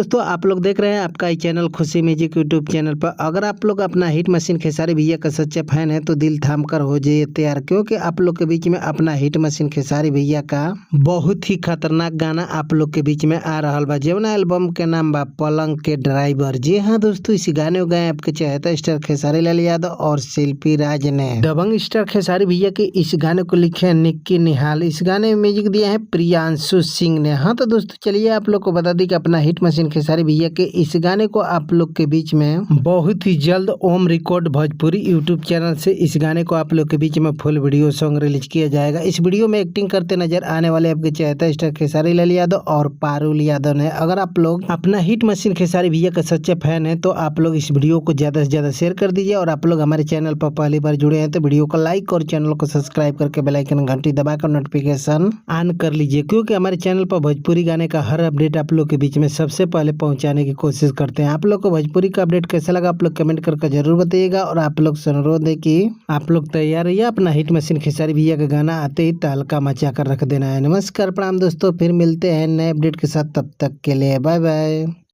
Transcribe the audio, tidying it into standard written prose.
दोस्तों आप लोग देख रहे हैं आपका ही चैनल खुशी म्यूजिक यूट्यूब चैनल पर। अगर आप लोग अपना हिट मशीन खेसारी भैया का सच्चे फैन है तो दिल थाम कर हो जाइए तैयार, क्योंकि आप लोग के बीच में अपना हिट मशीन खेसारी भैया का बहुत ही खतरनाक गाना आप लोग के बीच में आ रहा बा। जवना एल्बम के नाम बा पलंग के ड्राइवर। जी हाँ दोस्तों, इस गाने को गाए आपके चहेता स्टार खेसारी लाल यादव और शिल्पी राज ने। दबंग स्टार खेसारी भैया के इस गाने को लिखे हैं निक्की निहाल। इस गाने में म्यूजिक दिया है प्रियांशु सिंह ने। हाँ तो दोस्तों चलिए आप लोग को बता दी कि अपना हिट मशीन खेसारी भैया के इस गाने को आप लोग के बीच में बहुत ही जल्द ओम रिकॉर्ड भोजपुरी यूट्यूब चैनल से इस गाने को आप लोग के बीच में फुल वीडियो सॉन्ग रिलीज किया जाएगा। इस वीडियो में एक्टिंग करते नजर आने वाले आपके चहेता स्टार खेसारी लाल यादव और पारुल यादव ने। अगर आप लोग अपना हिट मशीन खेसारी भैया का सच्चे फैन है तो आप लोग इस वीडियो को ज्यादा से ज्यादा शेयर कर दीजिए। और आप लोग हमारे चैनल पर पहली बार जुड़े हैं तो वीडियो को लाइक और चैनल को सब्सक्राइब करके बेल आइकन घंटी दबाकर नोटिफिकेशन ऑन कर लीजिए, क्योंकि हमारे चैनल पर भोजपुरी गाने का हर अपडेट आप लोग के बीच में सबसे पहले पहुंचाने की कोशिश करते हैं। आप लोग को भोजपुरी का अपडेट कैसा लगा आप लोग कमेंट करके जरूर बताइएगा। और आप लोग से अनुरोध है कि आप लोग तैयार रहिए, अपना हिट मशीन खेसारी भैया का गाना आते ही तहलका मचा कर रख देना है। नमस्कार प्रणाम दोस्तों, फिर मिलते हैं नए अपडेट के साथ, तब तक के लिए बाय बाय।